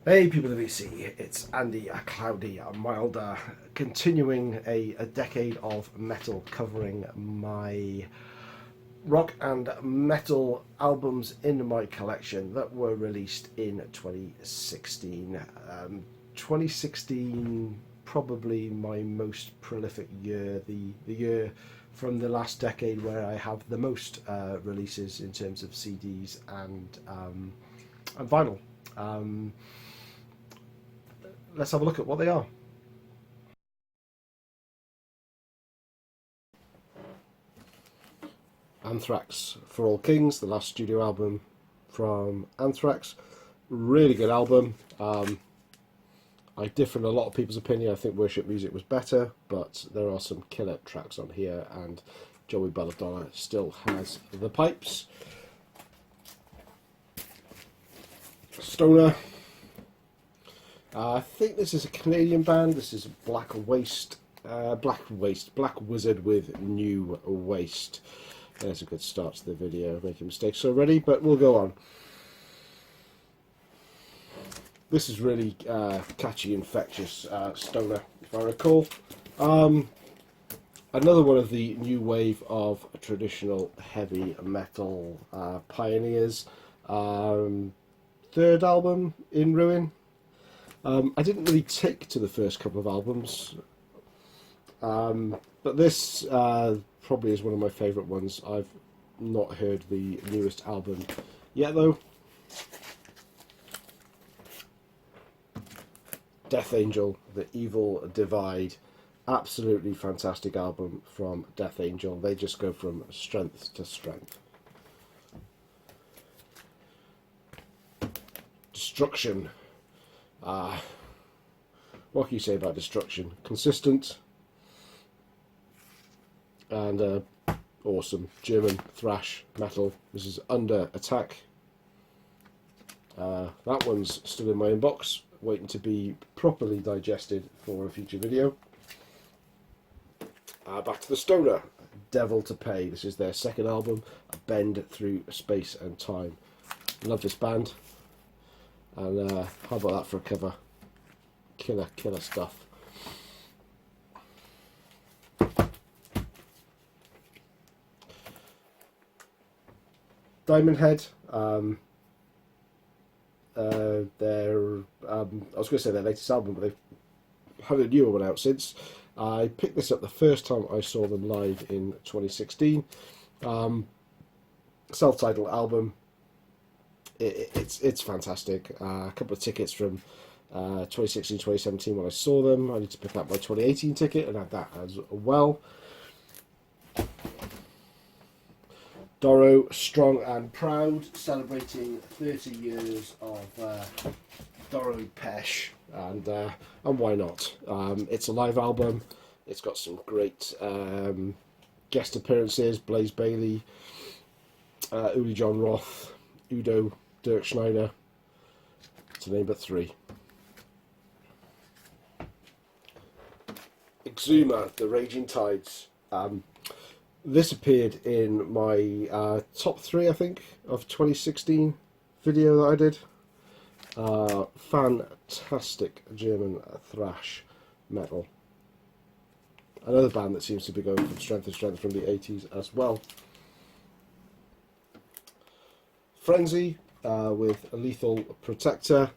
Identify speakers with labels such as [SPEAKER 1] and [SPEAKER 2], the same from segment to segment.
[SPEAKER 1] Hey people of VC, it's Andy, a cloudy, a milder, continuing a decade of metal, covering my rock and metal albums in my collection that were released in 2016. 2016, probably my most prolific year, the year from the last decade where I have the most releases in terms of CDs and vinyl. Um, let's have a look at what they are. Anthrax For All Kings, the last studio album from Anthrax. Really good album. I differ in a lot of people's opinion. I think Worship Music was better, but there are some killer tracks on here, and Joey Belladonna still has the pipes. Stoner. I think this is a Canadian band. This is Black Wizard with New Waste. There's a good start to the video. Making mistakes already, but we'll go on. This is really catchy, infectious stoner, if I recall. Another one of the new wave of traditional heavy metal pioneers. Third album, In Ruin. I didn't really take to the first couple of albums, but this probably is one of my favourite ones. I've not heard the newest album yet, though. Death Angel, The Evil Divide. Absolutely fantastic album from Death Angel. They just go from strength to strength. Destruction. What can you say about Destruction? Consistent and awesome German thrash metal. This is Under Attack. That one's still in my inbox, waiting to be properly digested for a future video. Back to the stoner. Devil to Pay. This is their second album, A Bend Through Space and Time. Love this band. And how about that for a cover? Killer stuff. Diamondhead. I was going to say their latest album, but they've had a newer one out since. I picked this up the first time I saw them live in 2016. Self-titled album. It's fantastic. A couple of tickets from 2016, 2017 when I saw them. I need to pick up my 2018 ticket and add that as well. Doro, Strong and Proud, celebrating 30 years of Doro Pesh, and why not? It's a live album. It's got some great guest appearances: Blaze Bayley, Uli John Roth, Udo, Dirk Schneider, to name but three. Exuma, The Raging Tides. This appeared in my top 3, I think, of 2016 video that I did. Fantastic German thrash metal. Another band that seems to be going from strength to strength from the 80s as well. Frenzy with Lethal Protector.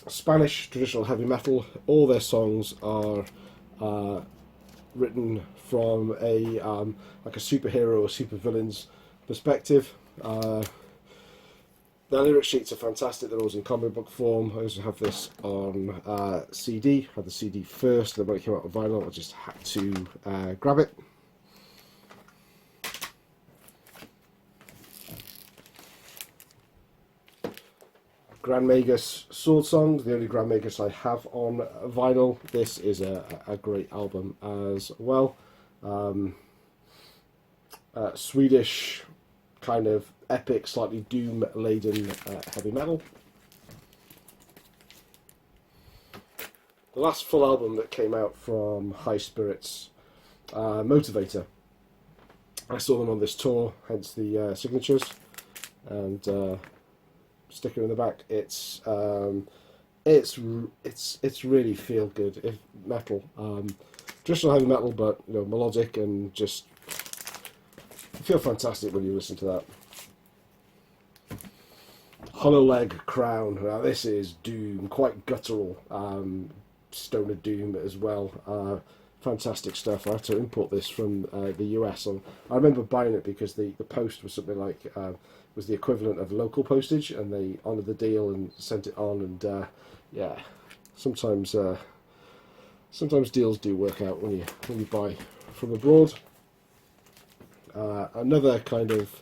[SPEAKER 1] Spanish traditional heavy metal. All their songs are written from a like a superhero or supervillain's perspective. The lyric sheets are fantastic. They're always in comic book form. I also have this on CD. I had the CD first, then when it came out on vinyl, I just had to grab it. Grand Magus Sword Songs, the only Grand Magus I have on vinyl. This is a great album as well. Swedish kind of epic, slightly doom-laden heavy metal. The last full album that came out from High Spirits, Motivator. I saw them on this tour, hence the signatures, and sticker in the back. It's really feel good. If metal, traditional heavy metal, but you know, melodic and just feel fantastic when you listen to that. Hollow Leg Crown. Now this is doom, quite guttural, stoner doom as well. Fantastic stuff. I had to import this from the US. I remember buying it because the post was something like was the equivalent of local postage, and they honoured the deal and sent it on. And yeah, sometimes deals do work out when you buy from abroad. Another kind of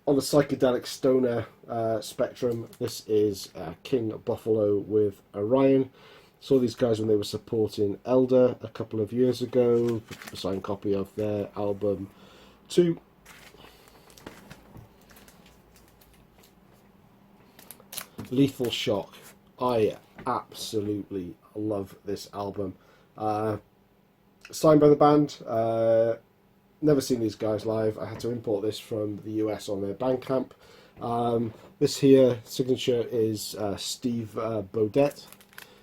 [SPEAKER 1] on the psychedelic stoner spectrum, this is King Buffalo with Orion. Saw these guys when they were supporting Elder a couple of years ago. A signed copy of their album 2. Lethal Shock. I absolutely love this album. Signed by the band. Never seen these guys live. I had to import this from the US on their Bandcamp. This here signature is Steve Baudet,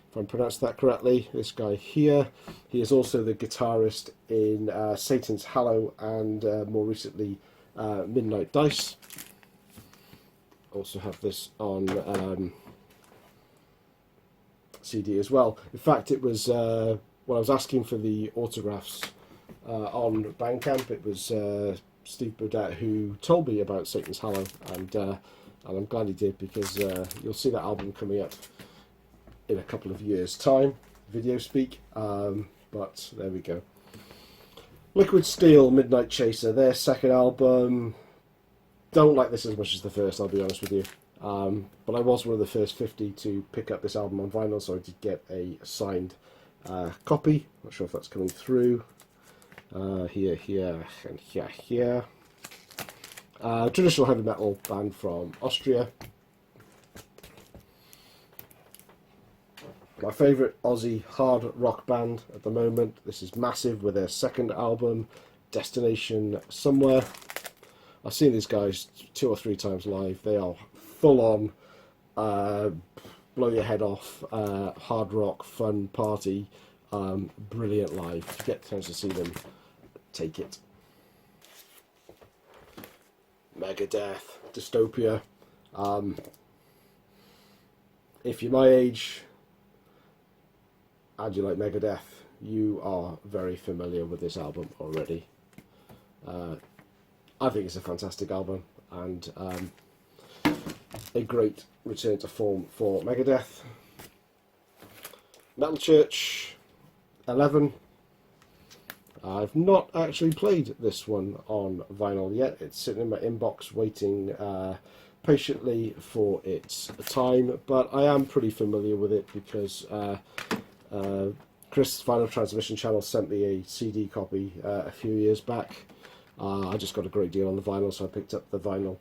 [SPEAKER 1] if I'm pronounced that correctly. This guy here, he is also the guitarist in Satan's Hallow and more recently Midnight Dice. Also have this on CD as well. In fact, it was when I was asking for the autographs on Bandcamp, it was Steve Baudet who told me about Satan's Hallow, and I'm glad he did, because you'll see that album coming up in a couple of years' time, video speak, but there we go. Liquid Steel, Midnight Chaser, their second album. Don't like this as much as the first, I'll be honest with you, but I was one of the first 50 to pick up this album on vinyl, so I did get a signed copy. Not sure if that's coming through. Here, and here. Traditional heavy metal band from Austria. My favourite Aussie hard rock band at the moment. This is Massive with their second album, Destination Somewhere. I've seen these guys 2 or 3 times live. They are full on, blow your head off, hard rock, fun party, brilliant live. If you get the chance to see them, take it. Megadeth Dystopia. If you're my age and you like Megadeth, you are very familiar with this album already. I think it's a fantastic album, and a great return to form for Megadeth. Metal Church 11. I've not actually played this one on vinyl yet. It's sitting in my inbox waiting patiently for its time, but I am pretty familiar with it because Chris' Final Transmission channel sent me a CD copy a few years back. I just got a great deal on the vinyl, so I picked up the vinyl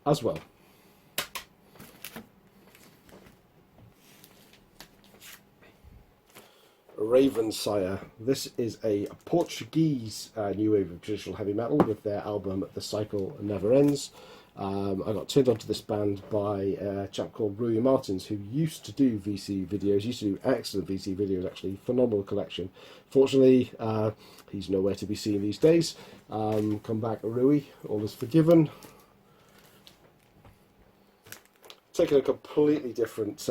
[SPEAKER 1] as well. Ravensire. This is a Portuguese new wave of traditional heavy metal with their album The Cycle Never Ends. I got turned onto this band by a chap called Rune Master, who used to do VC videos, used to do excellent VC videos actually, phenomenal collection. Fortunately, he's nowhere to be seen these days. Come back, Rui, all is forgiven. Taking a completely different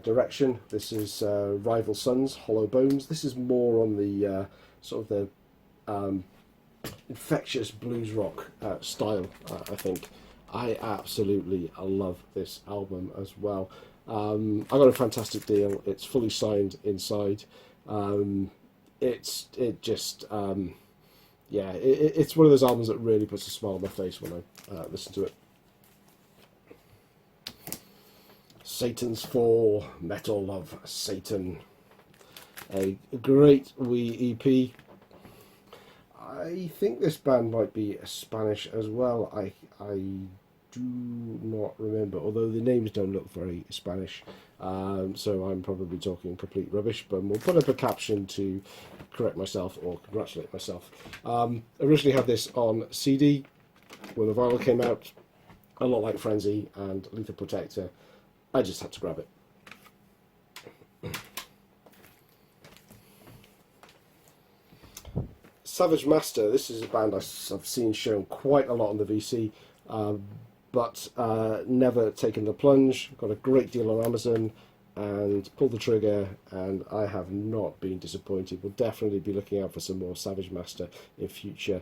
[SPEAKER 1] direction. This is Rival Sons, Hollow Bones. This is more on the sort of the infectious blues rock style, I think. I absolutely love this album as well. I got a fantastic deal. It's fully signed inside. It's one of those albums that really puts a smile on my face when I listen to it. Satan's Fall, Metal of Satan. A great wee EP. I think this band might be Spanish as well. I do not remember, although the names don't look very Spanish. So I'm probably talking complete rubbish, but we'll put up a caption to correct myself or congratulate myself. Originally had this on CD when the vinyl came out. a lot like Frenzy and Lethal Protector. I just had to grab it. Savage Master, this is a band I've seen shown quite a lot on the VC, but never taken the plunge. Got a great deal on Amazon and pulled the trigger, and I have not been disappointed. We'll definitely be looking out for some more Savage Master in future.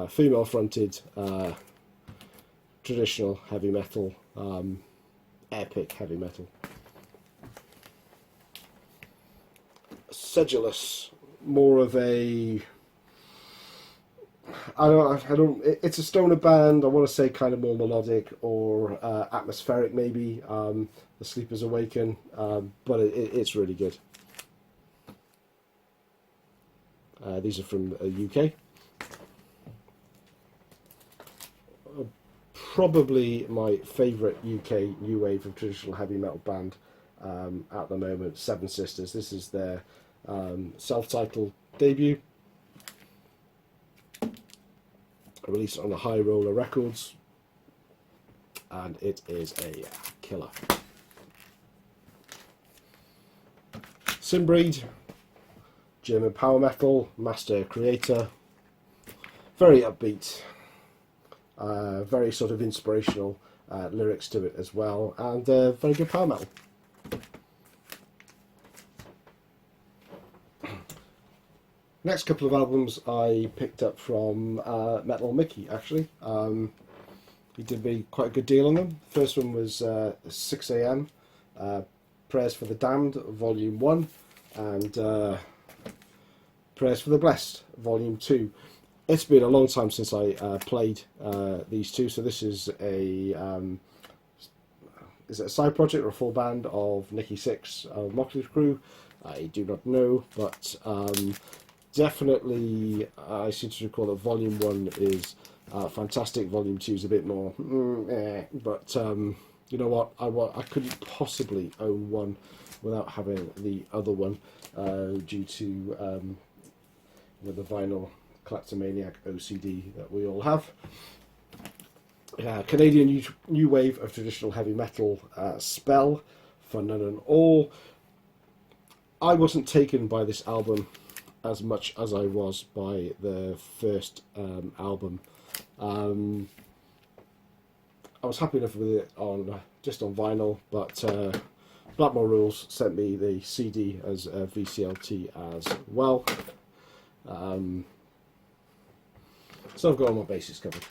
[SPEAKER 1] Female fronted, traditional heavy metal, epic heavy metal. Sedulous, more of a, it's a stoner band. I want to say kind of more melodic or atmospheric, maybe. The Sleepers Awaken, but it's really good. These are from the UK. Probably my favourite UK new wave of traditional heavy metal band at the moment, Seven Sisters. This is their self-titled debut. Released on the High Roller Records, and it is a killer. Sinbreed, German power metal, master creator, very upbeat, very sort of inspirational lyrics to it as well, and very good power metal. Next couple of albums I picked up from Metal Mickey, actually. He did me quite a good deal on them. First one was 6 AM, Prayers for the Damned, Volume 1, and Prayers for the Blessed, Volume 2. It's been a long time since I played these two, so this is it a side project or a full band of Nicky Six of Motley Crue? I do not know, but definitely, I seem to recall that Volume 1 is fantastic. Volume 2 is a bit more, but you know what? I couldn't possibly own one without having the other one due to the vinyl kleptomaniac OCD that we all have. Canadian new wave of traditional heavy metal, Spell, For None and All. I wasn't taken by this album as much as I was by the first album. I was happy enough with it just on vinyl, but Blackmore Rules sent me the CD as a VCLT as well. So I've got all my bases covered.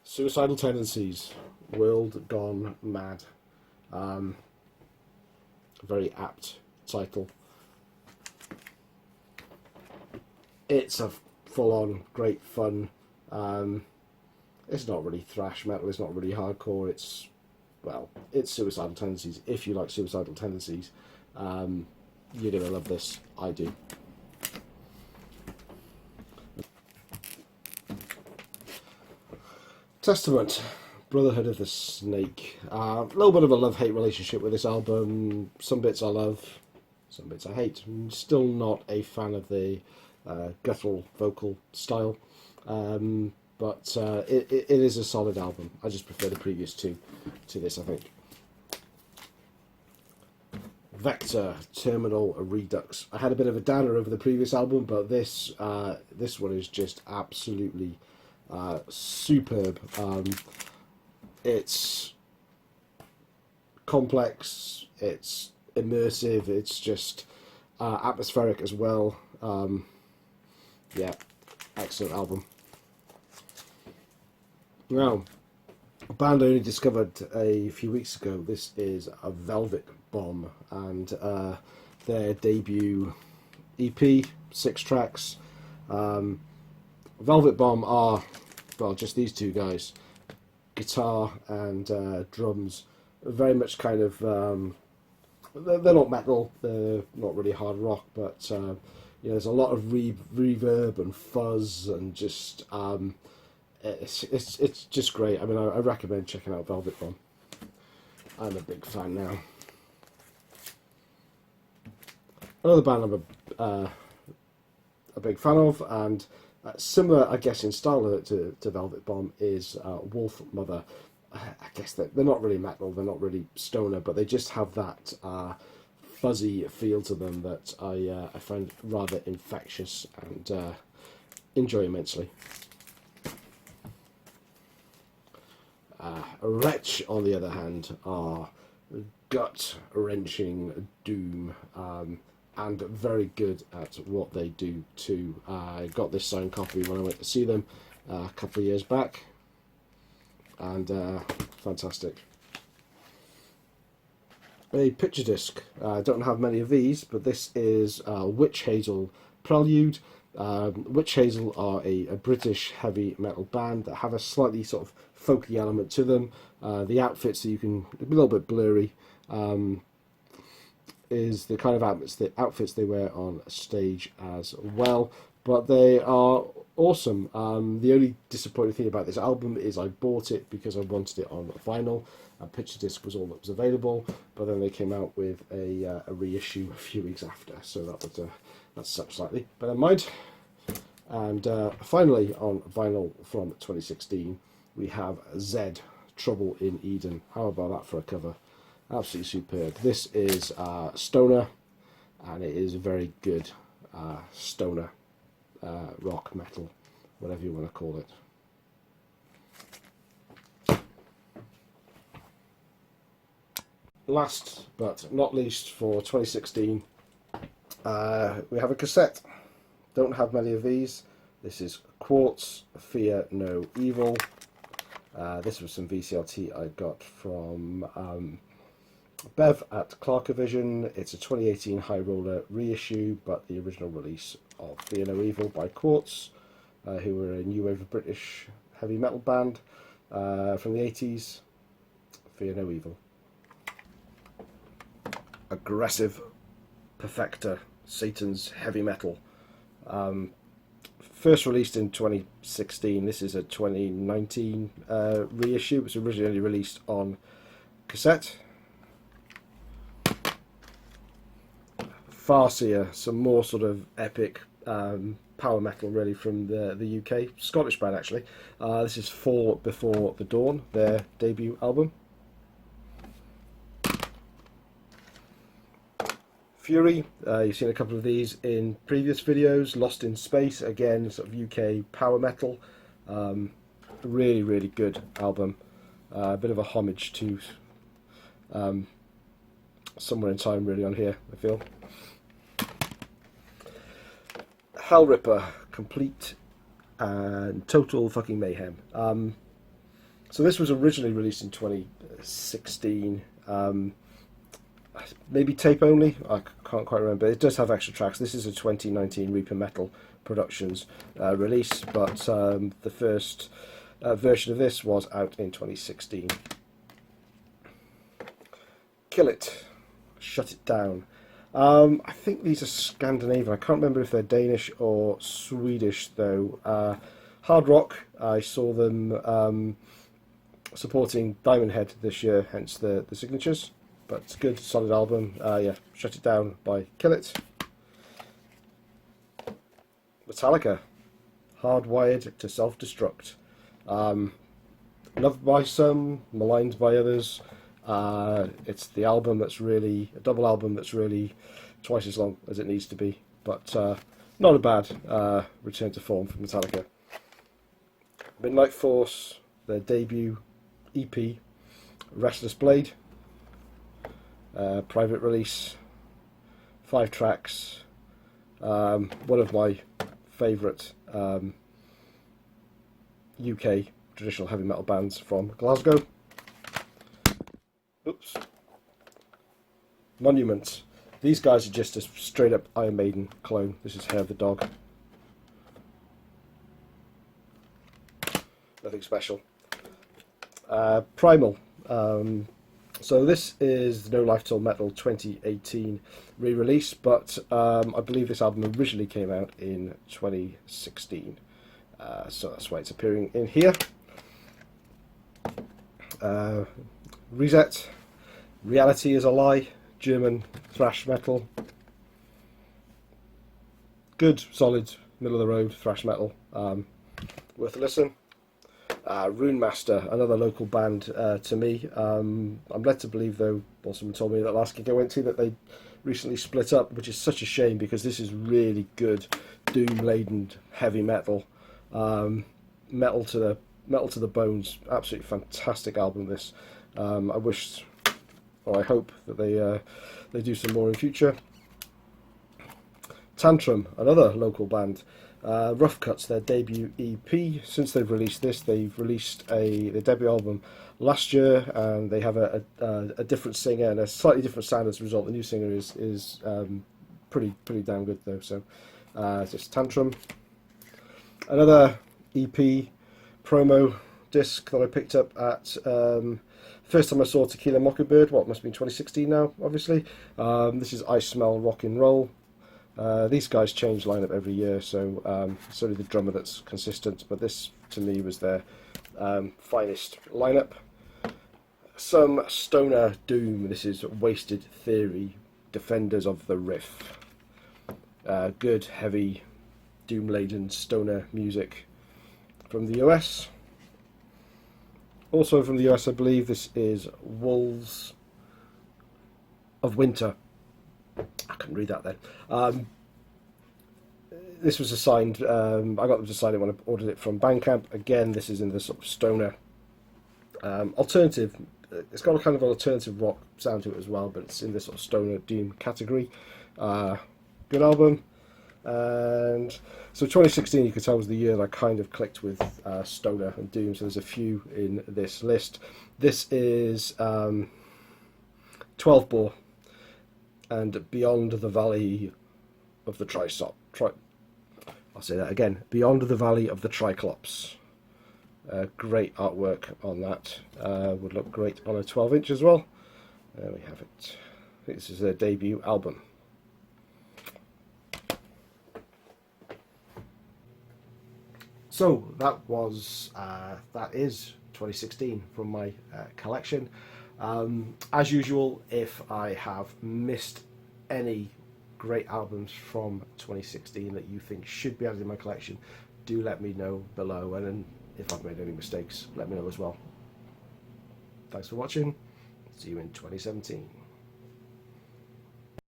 [SPEAKER 1] Suicidal Tendencies, World Gone Mad. Very apt title. It's a full-on great fun. It's not really thrash metal, it's not really hardcore, it's Suicidal Tendencies. If you like Suicidal Tendencies, you're going to love this. I do. Testament, Brotherhood of the Snake. A little bit of a love-hate relationship with this album. Some bits I love, some bits I hate. I'm still not a fan of the guttural vocal style, but it is a solid album. I just prefer the previous two to this, I think. Vector, Terminal Redux. I had a bit of a downer over the previous album, but this one is just absolutely superb. It's complex, it's immersive, it's just atmospheric as well. Yeah, excellent album. Now, a band I only discovered a few weeks ago. This is a Velvet Bomb, and their debut EP, 6 tracks. Velvet Bomb are, well, just these two guys, guitar and drums, very much kind of, they're not metal, they're not really hard rock, but there's a lot of reverb and fuzz and just, it's just great. I mean, I recommend checking out Velvet Bomb. I'm a big fan now. Another band I'm a big fan of, and Similar, I guess, in style to Velvet Bomb is Wolf Mother. I guess they're not really metal, they're not really stoner, but they just have that fuzzy feel to them that I find rather infectious and enjoy immensely. Wretch, on the other hand, are gut-wrenching doom, and very good at what they do too. I got this signed copy when I went to see them a couple of years back, and fantastic. A picture disc. I don't have many of these, but this is Witch Hazel Prelude. Witch Hazel are a British heavy metal band that have a slightly sort of folky element to them. The outfits that you can, a little bit blurry, is the kind of outfits they wear on stage as well. But they are awesome. The only disappointing thing about this album is I bought it because I wanted it on vinyl. A picture disc was all that was available, but then they came out with a reissue a few weeks after, so that sucked slightly. But never mind. And finally, on vinyl from 2016, we have Zed, Trouble in Eden. How about that for a cover? Absolutely superb. This is stoner, and it is very good stoner rock, metal, whatever you want to call it. Last but not least for 2016, we have a cassette. Don't have many of these. This is Quartz, Fear No Evil. This was some VCLT I got from Bev at Clarkavision. It's a 2018 High Roller reissue, but the original release of Fear No Evil by Quartz, who were a new wave of British heavy metal band from the 80s. Fear No Evil. Aggressive Perfector, Satan's heavy metal. First released in 2016. This is a 2019 reissue. It was originally released on cassette. Farseer, some more sort of epic power metal really from the UK. Scottish band actually. This is Fall Before the Dawn, their debut album. Fury, you've seen a couple of these in previous videos. Lost in Space, again, sort of UK power metal. Really, really good album. A bit of a homage to Somewhere in Time, really, on here, I feel. Hellripper, Complete and Total Fucking Mayhem. So this was originally released in 2016. Maybe tape only, I can't quite remember. It does have extra tracks. This is a 2019 Reaper Metal Productions release, but the first version of this was out in 2016. Kill It, Shut It Down. I think these are Scandinavian. I can't remember if they're Danish or Swedish though. Hard rock. I saw them supporting Diamondhead this year, hence the signatures. But it's a good, solid album. Yeah, Shut It Down by Kill It. Metallica, Hardwired to Self-Destruct. Loved by some, maligned by others. It's the album that's really, a double album that's really twice as long as it needs to be. But not a bad return to form from Metallica. Midnight Force, their debut EP, Restless Blade. Private release, 5 tracks, one of my favourite UK traditional heavy metal bands from Glasgow. Oops. Monument. These guys are just a straight up Iron Maiden clone. This is Hair of the Dog. Nothing special. Primal. So this is No Life Till Metal 2018 re-release, but I believe this album originally came out in 2016, so that's why it's appearing in here. Reset, Reality is a Lie, German thrash metal. Good, solid, middle of the road thrash metal. Worth a listen. Rune Master, another local band to me. I'm led to believe, though, or someone told me that last gig I went to, that they recently split up, which is such a shame because this is really good doom-laden heavy metal. Metal to the bones. Absolutely fantastic album. This. I wish, or I hope that they do some more in future. Tantrum, another local band. Rough Cuts, their debut EP. Since they've released this, they've released their debut album last year, and they have a different singer and a slightly different sound as a result. The new singer is pretty damn good though. So just Tantrum. Another EP promo disc that I picked up at first time I saw Tequila Mockingbird. What must have been 2016 now, obviously. This is I Smell Rock and Roll. These guys change lineup every year, so it's only the drummer that's consistent, but this to me was their finest lineup. Some stoner doom. This is Wasted Theory, Defenders of the Riff. Good, heavy, doom-laden stoner music from the US. Also from the US, I believe this is Wolves of Winter. I couldn't read that then. This was assigned, I got them to sign it when I ordered it from Bandcamp. Again, this is in the sort of stoner alternative. It's got a kind of an alternative rock sound to it as well, but it's in this sort of stoner doom category. Good album. And so 2016, you could tell, was the year that I kind of clicked with stoner and doom, so there's a few in this list. This is 12 Bore and Beyond the Valley of the I'll say that again. Beyond the Valley of the Triclops. Great artwork on that. Would look great on a 12-inch as well. There we have it. I think this is their debut album. So that is 2016 from my collection. As usual, if I have missed any great albums from 2016 that you think should be added in my collection, do let me know below, and then if I've made any mistakes, let me know as well. Thanks for watching. See you in 2017.